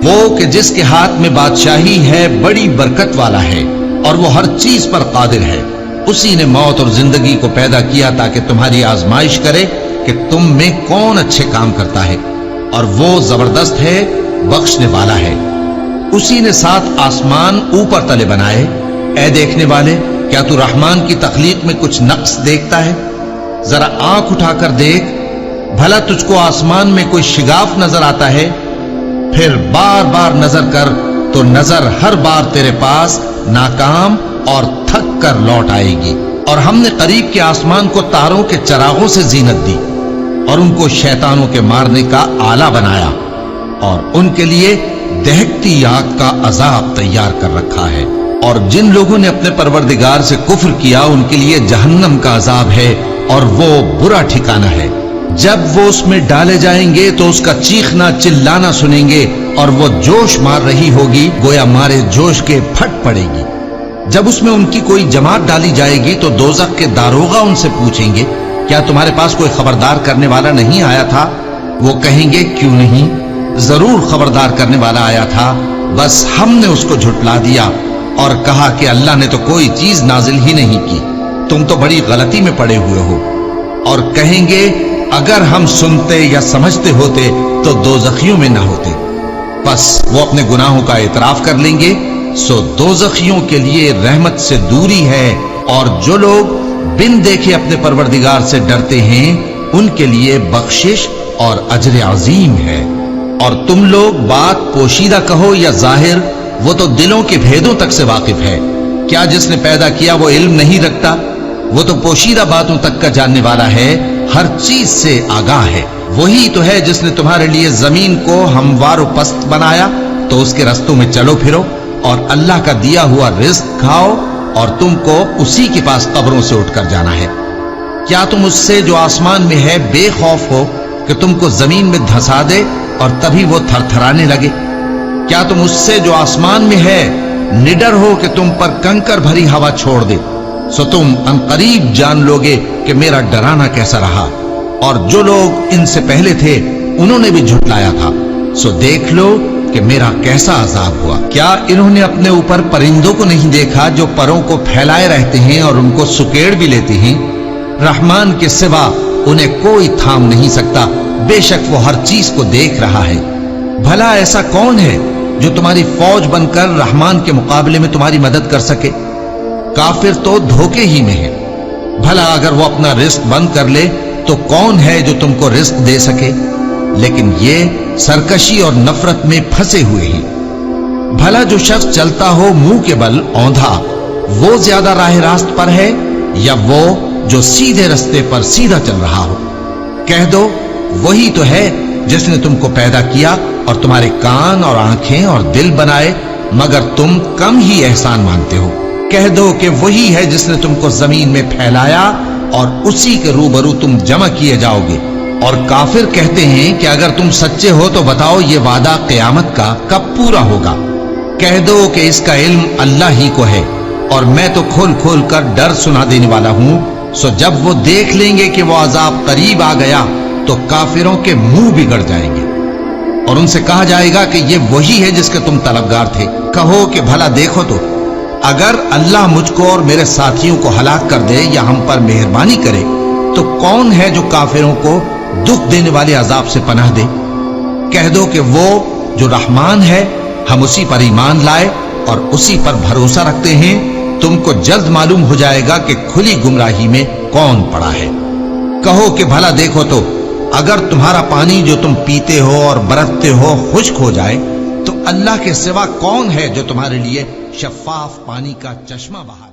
وہ کہ جس کے ہاتھ میں بادشاہی ہے بڑی برکت والا ہے اور وہ ہر چیز پر قادر ہے۔ اسی نے موت اور زندگی کو پیدا کیا تاکہ تمہاری آزمائش کرے کہ تم میں کون اچھے کام کرتا ہے، اور وہ زبردست ہے، بخشنے والا ہے۔ اسی نے 7 آسمان اوپر تلے بنائے۔ اے دیکھنے والے، کیا تو رحمان کی تخلیق میں کچھ نقص دیکھتا ہے؟ ذرا آنکھ اٹھا کر دیکھ، بھلا تجھ کو آسمان میں کوئی شگاف نظر آتا ہے؟ پھر بار بار نظر کر تو نظر ہر بار تیرے پاس ناکام اور تھک کر لوٹ آئے گی۔ اور ہم نے قریب کے آسمان کو تاروں کے چراغوں سے زینت دی اور ان کو شیطانوں کے مارنے کا آلہ بنایا، اور ان کے لیے دہکتی آگ کا عذاب تیار کر رکھا ہے۔ اور جن لوگوں نے اپنے پروردگار سے کفر کیا ان کے لیے جہنم کا عذاب ہے، اور وہ برا ٹھکانہ ہے۔ جب وہ اس میں ڈالے جائیں گے تو اس کا چیخنا چلانا سنیں گے، اور وہ جوش مار رہی ہوگی گویا مارے جوش کے پھٹ پڑے گی۔ جب اس میں ان کی کوئی جماعت ڈالی جائے گی تو دوزخ کے داروغہ ان سے پوچھیں گے، کیا تمہارے پاس کوئی خبردار کرنے والا نہیں آیا تھا؟ وہ کہیں گے، کیوں نہیں، ضرور خبردار کرنے والا آیا تھا، بس ہم نے اس کو جھٹلا دیا اور کہا کہ اللہ نے تو کوئی چیز نازل ہی نہیں کی، تم تو بڑی غلطی میں پڑے ہوئے ہو۔ اور کہیں گے، اگر ہم سنتے یا سمجھتے ہوتے تو دوزخیوں میں نہ ہوتے۔ بس وہ اپنے گناہوں کا اعتراف کر لیں گے، سو دوزخیوں کے لیے رحمت سے دوری ہے، اور جو لوگ بن دیکھے اپنے پروردگار سے ڈرتے ہیں ان کے لیے بخشش اور اجر عظیم ہے۔ اور تم لوگ بات پوشیدہ کہو یا ظاہر، وہ تو دلوں کے بھیدوں تک سے واقف ہے۔ کیا جس نے پیدا کیا وہ علم نہیں رکھتا؟ وہ تو پوشیدہ باتوں تک کا جاننے والا ہے، ہر چیز سے آگاہ ہے۔ وہی تو ہے جس نے تمہارے لیے زمین کو ہموار و پست بنایا تو اس کے رستوں میں چلو پھرو، اور اللہ کا دیا ہوا رزق کھاؤ، اور تم کو اسی کے پاس قبروں سے اٹھ کر جانا ہے۔ کیا تم اس سے جو آسمان میں ہے بے خوف ہو کہ تم کو زمین میں دھسا دے اور تبھی وہ تھر تھرانے لگے؟ کیا تم اس سے جو آسمان میں ہے نڈر ہو کہ تم پر کنکر بھری ہوا چھوڑ دے؟ سو تم عنقریب جان لوگے کہ میرا ڈرانا کیسا رہا۔ اور جو لوگ ان سے پہلے تھے انہوں نے بھی جھٹلایا تھا، سو دیکھ لو کہ میرا کیسا عذاب ہوا۔ کیا انہوں نے اپنے اوپر پرندوں کو نہیں دیکھا جو پروں کو پھیلائے رہتے ہیں اور ان کو سکیڑ بھی لیتے ہیں؟ رحمان کے سوا انہیں کوئی تھام نہیں سکتا، بے شک وہ ہر چیز کو دیکھ رہا ہے۔ بھلا ایسا کون ہے جو تمہاری فوج بن کر رحمان کے مقابلے میں تمہاری مدد کر سکے؟ کافر تو دھوکے ہی میں ہے۔ بھلا اگر وہ اپنا رزق بند کر لے تو کون ہے جو تم کو رزق دے سکے؟ لیکن یہ سرکشی اور نفرت میں پھنسے ہوئے ہیں۔ بھلا جو شخص چلتا ہو منہ کے بل اوندھا، وہ زیادہ راہ راست پر ہے یا وہ جو سیدھے رستے پر سیدھا چل رہا ہو؟ کہہ دو، وہی تو ہے جس نے تم کو پیدا کیا اور تمہارے کان اور آنکھیں اور دل بنائے، مگر تم کم ہی احسان مانتے ہو۔ کہہ دو کہ وہی ہے جس نے تم کو زمین میں پھیلایا اور اسی کے روبرو تم جمع کیے جاؤ گے۔ اور کافر کہتے ہیں کہ اگر تم سچے ہو تو بتاؤ یہ وعدہ قیامت کا کب پورا ہوگا؟ کہہ دو کہ اس کا علم اللہ ہی کو ہے، اور میں تو کھول کھول کر ڈر سنا دینے والا ہوں۔ سو جب وہ دیکھ لیں گے کہ وہ عذاب قریب آ گیا تو کافروں کے منہ بگڑ جائیں گے، اور ان سے کہا جائے گا کہ یہ وہی ہے جس کے تم طلبگار تھے۔ کہو کہ بھلا دیکھو تو، اگر اللہ مجھ کو اور میرے ساتھیوں کو ہلاک کر دے یا ہم پر مہربانی کرے تو کون ہے جو کافروں کو دکھ دینے والے عذاب سے پناہ دے؟ کہہ دو کہ وہ جو رحمان ہے، ہم اسی پر ایمان لائے اور اسی پر بھروسہ رکھتے ہیں۔ تم کو جلد معلوم ہو جائے گا کہ کھلی گمراہی میں کون پڑا ہے۔ کہو کہ بھلا دیکھو تو، اگر تمہارا پانی جو تم پیتے ہو اور برتتے ہو خشک ہو جائے تو اللہ کے سوا کون ہے جو تمہارے لیے شفاف پانی کا چشمہ بہا